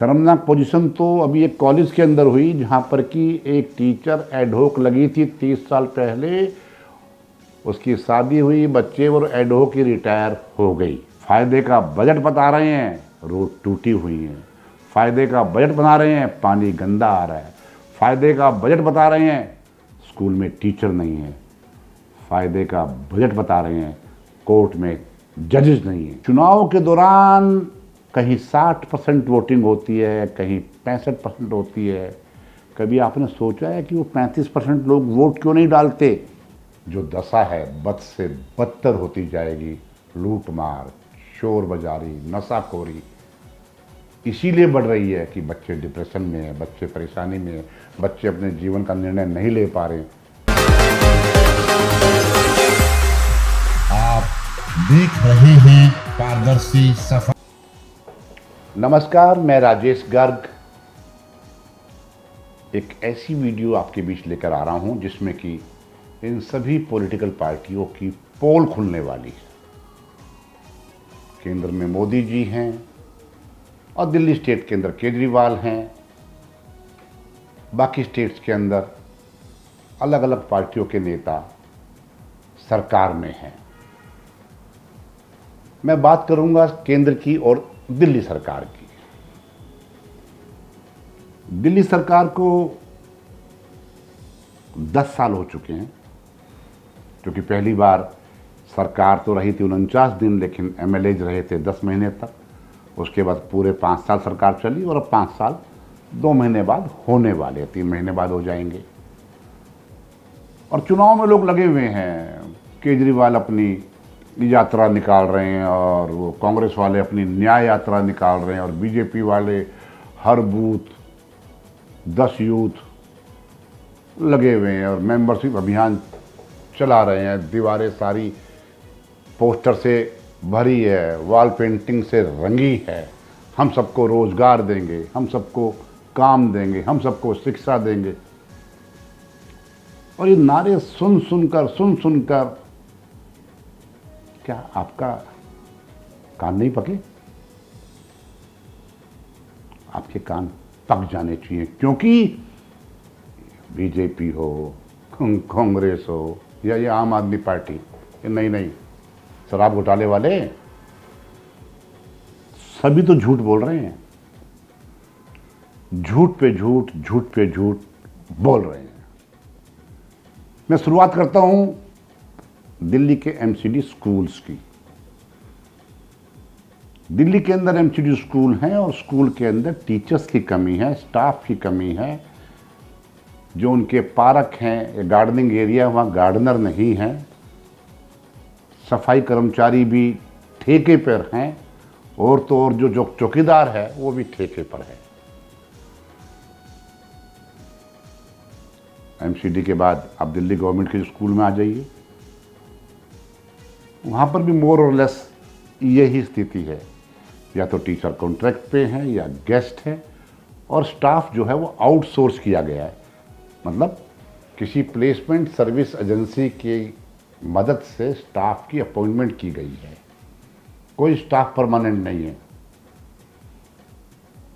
शर्मनाक पोजीशन तो अभी एक कॉलेज के अंदर हुई जहां पर कि एक टीचर एडहोक लगी थी 30 साल पहले। उसकी शादी हुई, बच्चे और एडहोक की रिटायर हो गई। फायदे का बजट बता रहे हैं, रोड टूटी हुई है। फायदे का बजट बना रहे हैं, पानी गंदा आ रहा है। फायदे का बजट बता रहे हैं, स्कूल में टीचर नहीं है। फायदे का बजट बता रहे हैं, कोर्ट में जजेस नहीं है। चुनाव के दौरान कहीं 60% वोटिंग होती है, कहीं 65% होती है। कभी आपने सोचा है कि वो 35% लोग वोट क्यों नहीं डालते? जो दशा है बद से बदतर होती जाएगी। लूट मार, शोर बाजारी, नशाखोरी इसीलिए बढ़ रही है कि बच्चे डिप्रेशन में है, बच्चे परेशानी में है, बच्चे अपने जीवन का निर्णय नहीं ले पा रहे। आप देख रहे हैं पारदर्शी सफर। नमस्कार, मैं राजेश गर्ग एक ऐसी वीडियो आपके बीच लेकर आ रहा हूं जिसमें कि इन सभी पॉलिटिकल पार्टियों की पोल खुलने वाली है। केंद्र में मोदी जी हैं और दिल्ली स्टेट के अंदर केजरीवाल हैं। बाकी स्टेट्स के अंदर अलग अलग पार्टियों के नेता सरकार में हैं। मैं बात करूंगा केंद्र की और दिल्ली सरकार की। दिल्ली सरकार को 10 साल हो चुके हैं, क्योंकि पहली बार सरकार तो रही थी 49 दिन, लेकिन एमएलएज रहे थे 10 महीने तक। उसके बाद पूरे 5 साल सरकार चली और अब 5 साल 2 महीने बाद होने वाले, 3 महीने बाद हो जाएंगे। और चुनाव में लोग लगे हुए हैं। केजरीवाल अपनी यात्रा निकाल रहे हैं और वो कांग्रेस वाले अपनी न्याय यात्रा निकाल रहे हैं और बीजेपी वाले हर बूथ 10 यूथ लगे हुए हैं और मेंबरशिप अभियान चला रहे हैं। दीवारें सारी पोस्टर से भरी है, वॉल पेंटिंग से रंगी है। हम सबको रोजगार देंगे, हम सबको काम देंगे, हम सबको शिक्षा देंगे। और ये नारे सुन सुनकर क्या आपका कान नहीं पके? आपके कान पक जाने चाहिए, क्योंकि बीजेपी हो, कांग्रेस हो या ये आम आदमी पार्टी, ये नहीं शराब घोटाले वाले सभी तो झूठ बोल रहे हैं। झूठ पे झूठ बोल रहे हैं। मैं शुरुआत करता हूं दिल्ली के एमसीडी स्कूल्स की। दिल्ली के अंदर एमसीडी स्कूल हैं और स्कूल के अंदर टीचर्स की कमी है, स्टाफ की कमी है। जो उनके पार्क हैं, गार्डनिंग एरिया, वहाँ गार्डनर नहीं है। सफाई कर्मचारी भी ठेके पर हैं और तो और जो चौकीदार है वो भी ठेके पर है। एमसीडी के बाद आप दिल्ली गवर्नमेंट के स्कूल में आ जाइए, वहाँ पर भी मोर और लेस यही स्थिति है। या तो टीचर कॉन्ट्रैक्ट पे हैं या गेस्ट है, और स्टाफ जो है वो आउटसोर्स किया गया है। मतलब किसी प्लेसमेंट सर्विस एजेंसी की मदद से स्टाफ की अपॉइंटमेंट की गई है। कोई स्टाफ परमानेंट नहीं है।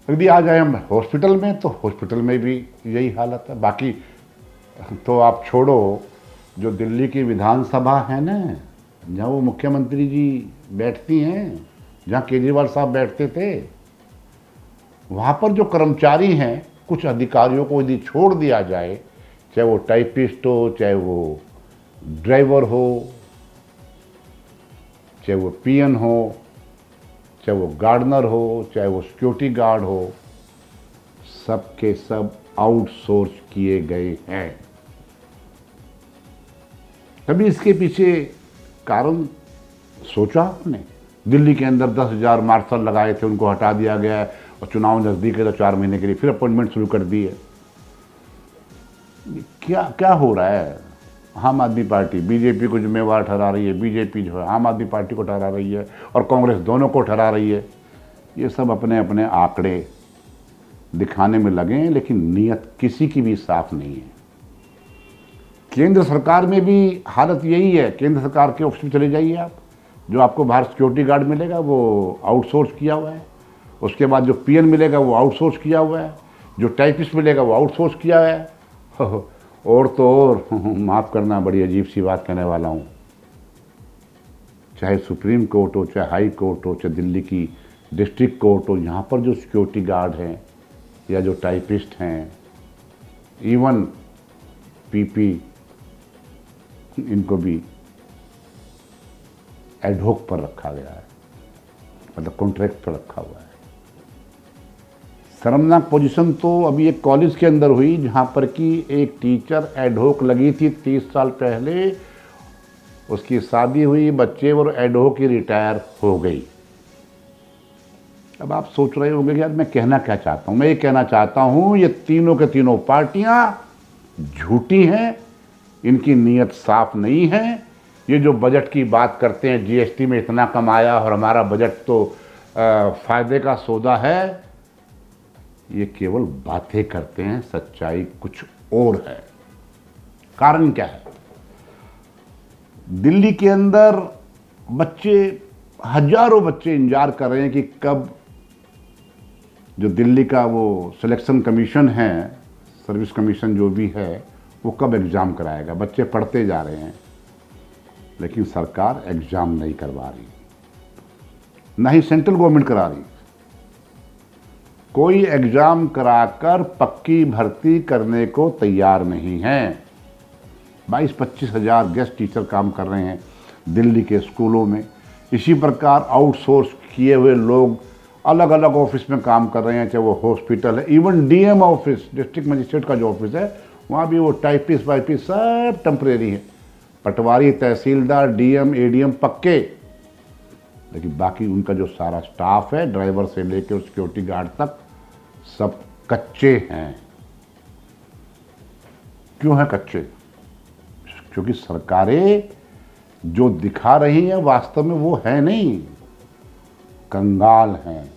यदि आ जाए हम हॉस्पिटल में, तो हॉस्पिटल में भी यही हालत है। बाकी तो आप छोड़ो, जो दिल्ली की विधानसभा है ना, जहाँ वो मुख्यमंत्री जी बैठती हैं, जहाँ केजरीवाल साहब बैठते थे, वहाँ पर जो कर्मचारी हैं, कुछ अधिकारियों को यदि छोड़ दिया जाए, चाहे वो टाइपिस्ट हो, चाहे वो ड्राइवर हो, चाहे वो पीएन हो, चाहे वो गार्डनर हो, चाहे वो सिक्योरिटी गार्ड हो, सब के सब आउटसोर्स किए गए हैं। कभी इसके पीछे कारण सोचा आपने? दिल्ली के अंदर 10,000 मार्शल लगाए थे, उनको हटा दिया गया है और चुनाव नज़दीक है तो 4 महीने के लिए फिर अपॉइंटमेंट शुरू कर दी है। क्या हो रहा है? आम आदमी पार्टी बीजेपी को जिम्मेवार ठहरा रही है, बीजेपी जो है आम आदमी पार्टी को ठहरा रही है, और कांग्रेस दोनों को ठहरा रही है। ये सब अपने अपने आंकड़े दिखाने में लगे हैं, लेकिन नीयत किसी की भी साफ नहीं है। केंद्र सरकार में भी हालत यही है। केंद्र सरकार के ऑफिस में चले जाइए आप, जो आपको बाहर सिक्योरिटी गार्ड मिलेगा वो आउटसोर्स किया हुआ है। उसके बाद जो पीएन मिलेगा वो आउटसोर्स किया हुआ है, जो टाइपिस्ट मिलेगा वो आउटसोर्स किया हुआ है। और तो और माफ़ करना, बड़ी अजीब सी बात कहने वाला हूँ, चाहे सुप्रीम कोर्ट हो, चाहे हाई कोर्ट हो, चाहे दिल्ली की डिस्ट्रिक्ट कोर्ट हो, यहाँ पर जो सिक्योरिटी गार्ड हैं या जो टाइपिस्ट हैं, इवन पीपी, इनको भी एडहोक पर रखा गया है, मतलब कॉन्ट्रैक्ट पर रखा हुआ है। शर्मनाक पोजीशन तो अभी एक कॉलेज के अंदर हुई, जहाँ पर कि एक टीचर एडहोक लगी थी 30 साल पहले, उसकी शादी हुई, बच्चे, और एडहोक की रिटायर हो गई। अब आप सोच रहे होंगे कि यार मैं कहना क्या चाहता हूँ। मैं ये कहना चाहता हूँ ये तीनों के तीनों पार्टियाँ झूठी हैं, इनकी नीयत साफ नहीं है। ये जो बजट की बात करते हैं, जीएसटी में इतना कमाया और हमारा बजट तो फायदे का सौदा है, ये केवल बातें करते हैं, सच्चाई कुछ और है। कारण क्या है? दिल्ली के अंदर बच्चे, हजारों बच्चे इंतजार कर रहे हैं कि कब जो दिल्ली का वो सिलेक्शन कमीशन है, सर्विस कमीशन जो भी है, वो कब एग्ज़ाम कराएगा। बच्चे पढ़ते जा रहे हैं, लेकिन सरकार एग्ज़ाम नहीं करवा रही, ना ही सेंट्रल गवर्नमेंट करा रही। कोई एग्ज़ाम कराकर पक्की भर्ती करने को तैयार नहीं है। 22-25 हज़ार गेस्ट टीचर काम कर रहे हैं दिल्ली के स्कूलों में। इसी प्रकार आउटसोर्स किए हुए लोग अलग अलग ऑफिस में काम कर रहे हैं, चाहे वो हॉस्पिटल है, even DM office, district magistrate का जो ऑफिस है, वहाँ भी वो टाइपिस्ट वाइपिस्ट सब टेम्परेरी है। पटवारी, तहसीलदार, डीएम, एडीएम पक्के, लेकिन बाकी उनका जो सारा स्टाफ है, ड्राइवर से लेकर सिक्योरिटी गार्ड तक, सब कच्चे हैं। क्यों हैं कच्चे? क्योंकि सरकारें जो दिखा रही हैं वास्तव में वो है नहीं, कंगाल हैं।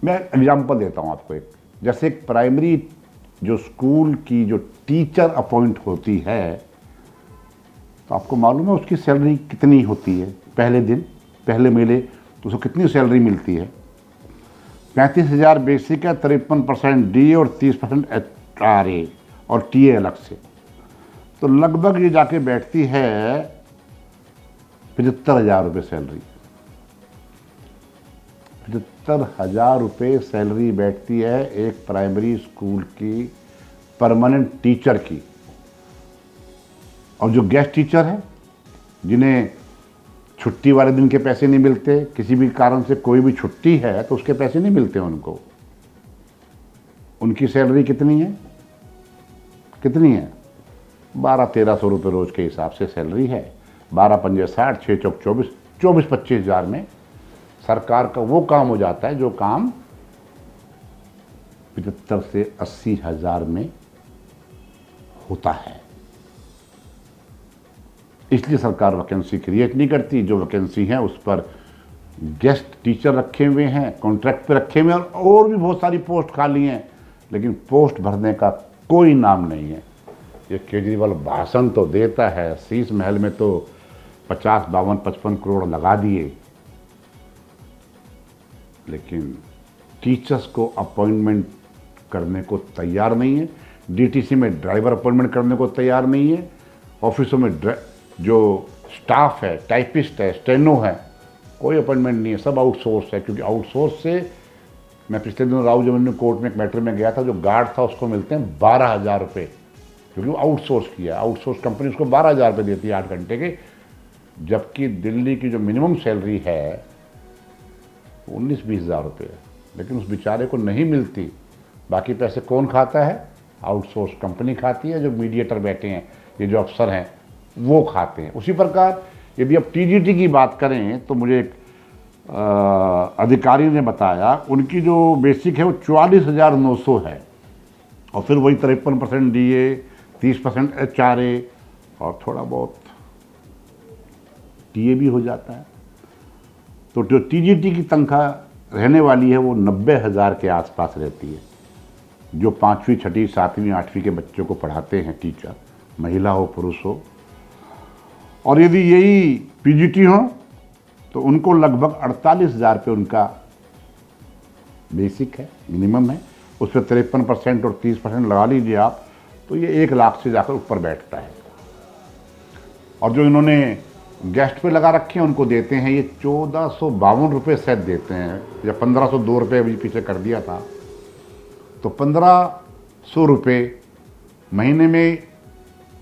मैं एग्जांपल देता हूं आपको एक। जैसे एक प्राइमरी जो स्कूल की जो टीचर अपॉइंट होती है, तो आपको मालूम है उसकी सैलरी कितनी होती है? पहले दिन, पहले महीने तो उसको कितनी सैलरी मिलती है? 35,000 बेसिक है, 53% डी और 30% HRA और टीए अलग से, तो लगभग ये जाके बैठती है 75,000 रुपये सैलरी। 75,000 रुपये सैलरी बैठती है एक प्राइमरी स्कूल की परमानेंट टीचर की। और जो गेस्ट टीचर है, जिन्हें छुट्टी वाले दिन के पैसे नहीं मिलते, किसी भी कारण से कोई भी छुट्टी है तो उसके पैसे नहीं मिलते उनको, उनकी सैलरी कितनी है? कितनी है? 1200-1300 रुपये रोज के हिसाब से सैलरी है। 12×5 = 60, 6 चौक 24, 24-25 हज़ार में सरकार का वो काम हो जाता है जो काम 75 से 80 हज़ार में होता है। इसलिए सरकार वैकेंसी क्रिएट नहीं करती। जो वैकेंसी है उस पर गेस्ट टीचर रखे हुए हैं, कॉन्ट्रैक्ट पे रखे हुए हैं, और भी बहुत सारी पोस्ट खाली हैं, लेकिन पोस्ट भरने का कोई नाम नहीं है। ये केजरीवाल भाषण तो देता है, शीश महल में तो 50, 52, 55 करोड़ लगा दिए, लेकिन टीचर्स को अपॉइंटमेंट करने को तैयार नहीं है। डीटीसी में ड्राइवर अपॉइंटमेंट करने को तैयार नहीं है। ऑफिसों में जो स्टाफ है, टाइपिस्ट है, स्टेनो है, कोई अपॉइंटमेंट नहीं है, सब आउटसोर्स है। क्योंकि आउटसोर्स से, मैं पिछले दिनों राव जमन कोर्ट में एक मैटर में गया था, जो गार्ड था उसको मिलते हैं 12,000 रुपये, क्योंकि वो आउटसोर्स किया। आउटसोर्स कंपनी उसको 12,000 रुपये देती है 8 घंटे के, जबकि दिल्ली की जो मिनिमम सैलरी है 19-20 हज़ार रुपये है, लेकिन उस बेचारे को नहीं मिलती। बाकी पैसे कौन खाता है? आउटसोर्स कंपनी खाती है, जो मीडिएटर बैठे हैं, ये जो अफसर हैं वो खाते हैं। उसी प्रकार यदि अब टीजीटी की बात करें तो मुझे एक अधिकारी ने बताया, उनकी जो बेसिक है वो 44,900 है, और फिर वही 53% डीए, 30% HRA और थोड़ा बहुत टीए भी हो जाता है। तो जो टीजीटी की तनख्वाह रहने वाली है वो 90,000 के आसपास रहती है, जो 5वीं, 6वीं, 7वीं, 8वीं के बच्चों को पढ़ाते हैं टीचर, महिला हो पुरुष हो। और यदि यही पीजीटी हो तो उनको लगभग 48,000 रुपये उनका बेसिक है, मिनिमम है, उस पर 53% और 30% लगा लीजिए आप, तो ये 1 लाख से जाकर ऊपर बैठता है। और जो इन्होंने गेस्ट पे लगा रखे हैं उनको देते हैं ये 1452 रुपये शायद देते हैं, या 1502 रुपये अभी पीछे कर दिया था। तो 1500 रुपये महीने में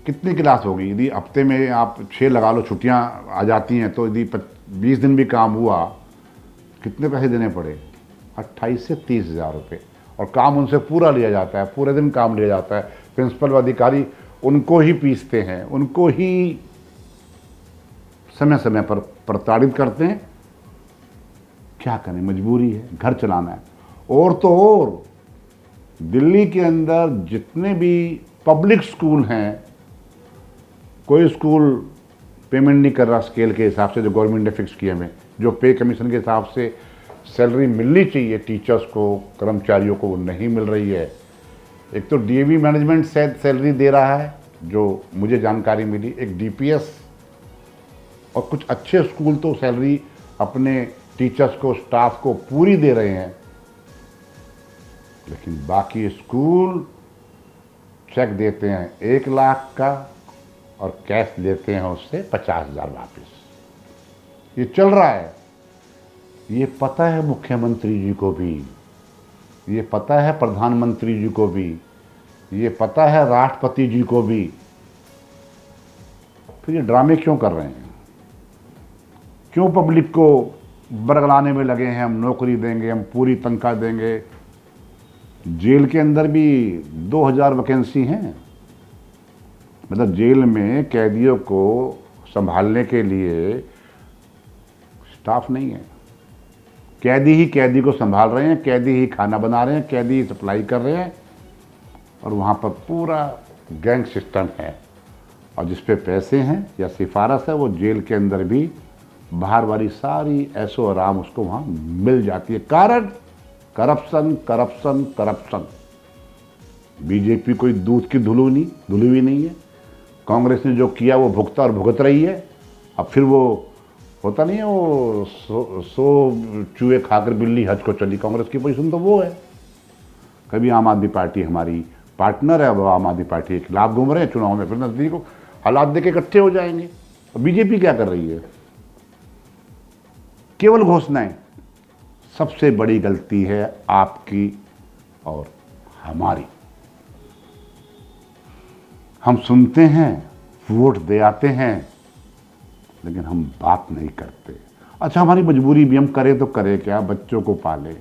कितनी क्लास होगी? यदि हफ्ते में आप 6 लगा लो, छुट्टियां आ जाती हैं, तो यदि 20 दिन भी काम हुआ, कितने पैसे देने पड़े? 28 से 30 हज़ार रुपये। और काम उनसे पूरा लिया जाता है, पूरे दिन काम लिया जाता है। प्रिंसिपल व अधिकारी उनको ही पीसते हैं, उनको ही समय समय पर प्रताड़ित करते हैं। क्या करें, मजबूरी है, घर चलाना है। और तो और दिल्ली के अंदर जितने भी पब्लिक स्कूल हैं, कोई स्कूल पेमेंट नहीं कर रहा स्केल के हिसाब से जो गवर्नमेंट ने फिक्स किए हैं, जो पे कमीशन के हिसाब से सैलरी मिलनी चाहिए टीचर्स को, कर्मचारियों को, वो नहीं मिल रही है। एक तो डीएवी मैनेजमेंट सैलरी दे रहा है, जो मुझे जानकारी मिली, एक डीपीएस, और कुछ अच्छे स्कूल तो सैलरी अपने टीचर्स को, स्टाफ को पूरी दे रहे हैं। लेकिन बाकी स्कूल चेक देते हैं 1 लाख का और कैश लेते हैं उससे 50,000 वापस। ये चल रहा है। ये पता है मुख्यमंत्री जी को भी, ये पता है प्रधानमंत्री जी को भी, ये पता है राष्ट्रपति जी को भी। फिर ये ड्रामे क्यों कर रहे हैं? क्यों पब्लिक को बरगलाने में लगे हैं? हम नौकरी देंगे, हम पूरी तनख्वाह देंगे। जेल के अंदर भी 2000 वैकेंसी हैं। मतलब जेल में कैदियों को संभालने के लिए स्टाफ नहीं है। कैदी ही कैदी को संभाल रहे हैं, कैदी ही खाना बना रहे हैं, कैदी ही सप्लाई कर रहे हैं, और वहाँ पर पूरा गैंग सिस्टम है। और जिस पे पैसे हैं या सिफारिश है, वो जेल के अंदर भी बाहर वाली सारी ऐशो आराम उसको वहाँ मिल जाती है। कारण करप्शन, करप्शन, करप्शन। बीजेपी कोई दूध की धुली हुई नहीं है। कांग्रेस ने जो किया वो भुगता और भुगत रही है। अब फिर वो होता नहीं है, वो सो चूहे खाकर बिल्ली हज को चली। कांग्रेस की पोजीशन तो वो है। कभी आम आदमी पार्टी हमारी पार्टनर है, अब आम आदमी पार्टी के खिलाफ घूम रहे हैं चुनाव में, फिर नजदीक को हालात देके इकट्ठे हो जाएंगे। बीजेपी क्या कर रही है? केवल घोषणाएं। सबसे बड़ी गलती है आपकी और हमारी। हम सुनते हैं, वोट दे आते हैं, लेकिन हम बात नहीं करते। अच्छा, हमारी मजबूरी भी, हम करें तो करें क्या? बच्चों को पालें,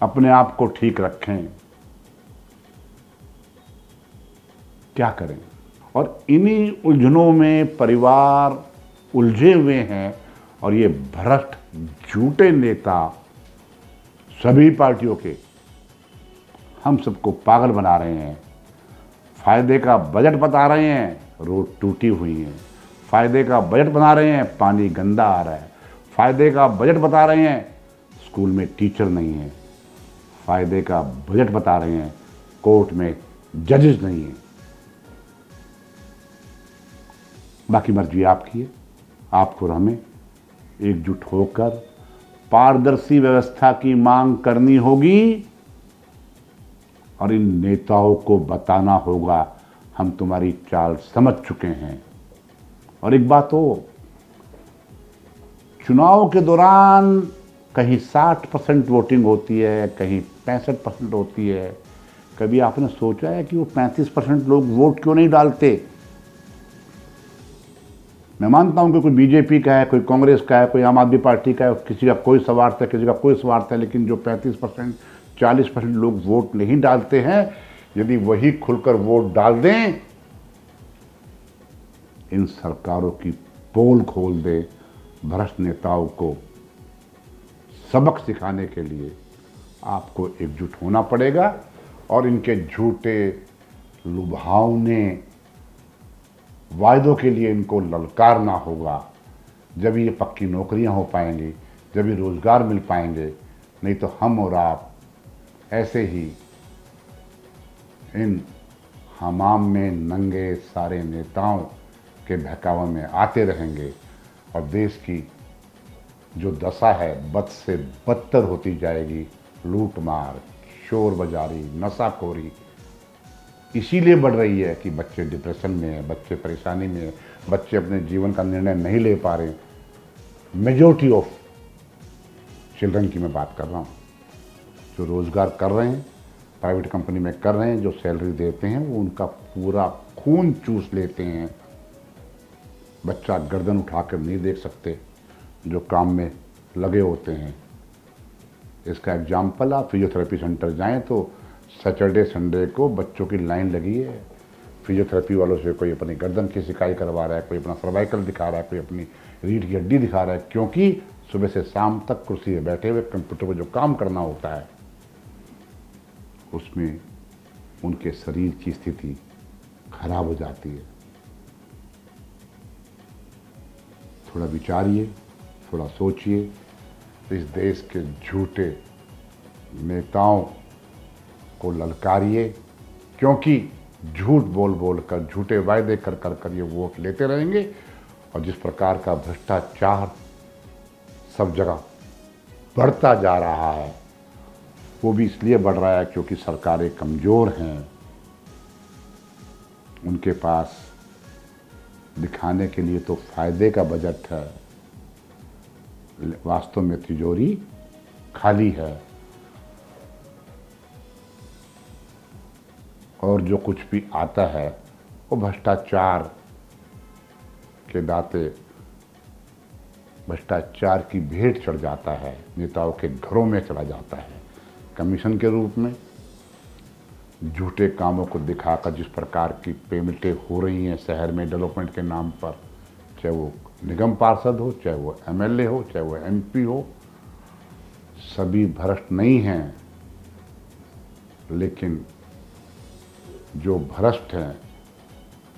अपने आप को ठीक रखें, क्या करें? और इन्हीं उलझनों में परिवार उलझे हुए हैं, और ये भ्रष्ट झूठे नेता सभी पार्टियों के हम सबको पागल बना रहे हैं। फायदे का बजट बता रहे हैं, रोड टूटी हुई है। फायदे का बजट बना रहे हैं, पानी गंदा आ रहा है। फायदे का बजट बता रहे हैं, स्कूल में टीचर नहीं है। फायदे का बजट बता रहे हैं, कोर्ट में जजेस नहीं है। बाकी मर्जी आपकी है। आपको और हमें एकजुट होकर पारदर्शी व्यवस्था की मांग करनी होगी, और इन नेताओं को बताना होगा हम तुम्हारी चाल समझ चुके हैं। और एक बात हो, चुनाव के दौरान कहीं 60% वोटिंग होती है, कहीं 65% होती है। कभी आपने सोचा है कि वो 35% लोग वोट क्यों नहीं डालते? मैं मानता हूं कि कोई बीजेपी का है, कोई कांग्रेस का है, कोई आम आदमी पार्टी का है, किसी का कोई स्वार्थ है, किसी का कोई स्वार्थ है, लेकिन जो 35%, 40% लोग वोट नहीं डालते हैं, यदि वही खुलकर वोट डाल दें, इन सरकारों की पोल खोल दे, भ्रष्ट नेताओं को सबक सिखाने के लिए आपको एकजुट होना पड़ेगा, और इनके झूठे लुभावने वायदों के लिए इनको ललकारना होगा। जब ये पक्की नौकरियां हो पाएंगी, जब ये रोजगार मिल पाएंगे। नहीं तो हम और आप ऐसे ही इन हमाम में नंगे सारे नेताओं के बहकावे में आते रहेंगे, और देश की जो दशा है बद से बदतर होती जाएगी। लूट मार, शोर बाजारी, नशाखोरी इसीलिए बढ़ रही है कि बच्चे डिप्रेशन में हैं, बच्चे परेशानी में हैं, बच्चे अपने जीवन का निर्णय नहीं ले पा रहे। मेजॉरिटी ऑफ चिल्ड्रन की मैं बात कर रहा हूँ, जो रोज़गार कर रहे हैं, प्राइवेट कंपनी में कर रहे हैं, जो सैलरी देते हैं, वो उनका पूरा खून चूस लेते हैं। बच्चा गर्दन उठाकर नहीं देख सकते जो काम में लगे होते हैं। इसका एग्जाम्पल आप फिजियोथेरेपी सेंटर जाएं तो सैटरडे संडे को बच्चों की लाइन लगी है। फिजियोथेरेपी वालों से कोई अपनी गर्दन की सिकाई करवा रहा है, कोई अपना सर्वाइकल दिखा रहा है, कोई अपनी रीढ़ की हड्डी दिखा रहा है, क्योंकि सुबह से शाम तक कुर्सी पर बैठे हुए कंप्यूटर पर जो काम करना होता है उसमें उनके शरीर की स्थिति खराब हो जाती है। थोड़ा विचारिए, थोड़ा सोचिए, इस देश के झूठे नेताओं को ललकारिए, क्योंकि झूठ बोल बोल कर, झूठे वायदे कर कर कर ये वोट लेते रहेंगे। और जिस प्रकार का भ्रष्टाचार सब जगह बढ़ता जा रहा है, वो भी इसलिए बढ़ रहा है क्योंकि सरकारें कमज़ोर हैं। उनके पास दिखाने के लिए तो फायदे का बजट है, वास्तव में तिजोरी खाली है। और जो कुछ भी आता है वो भ्रष्टाचार के दाते, भ्रष्टाचार की भेंट चढ़ जाता है, नेताओं के घरों में चला जाता है कमीशन के रूप में। झूठे कामों को दिखाकर जिस प्रकार की पेमेंटें हो रही हैं शहर में डेवलपमेंट के नाम पर, चाहे वो निगम पार्षद हो, चाहे वो एमएलए हो, चाहे वो एमपी हो, सभी भ्रष्ट नहीं हैं। लेकिन जो भ्रष्ट हैं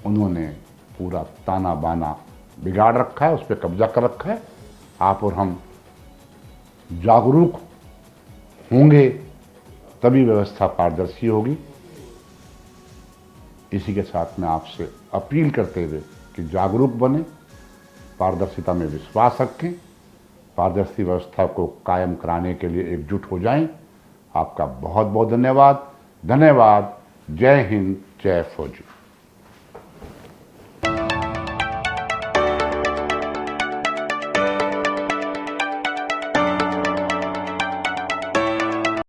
उन्होंने पूरा ताना बाना बिगाड़ रखा है, उस पर कब्जा कर रखा है। आप और हम जागरूक होंगे तभी व्यवस्था पारदर्शी होगी। इसी के साथ मैं आपसे अपील करते हुए कि जागरूक बने, पारदर्शिता में विश्वास रखें, पारदर्शी व्यवस्था को कायम कराने के लिए एकजुट हो जाएं। आपका बहुत बहुत धन्यवाद। धन्यवाद। जय हिंद, जय फौजी।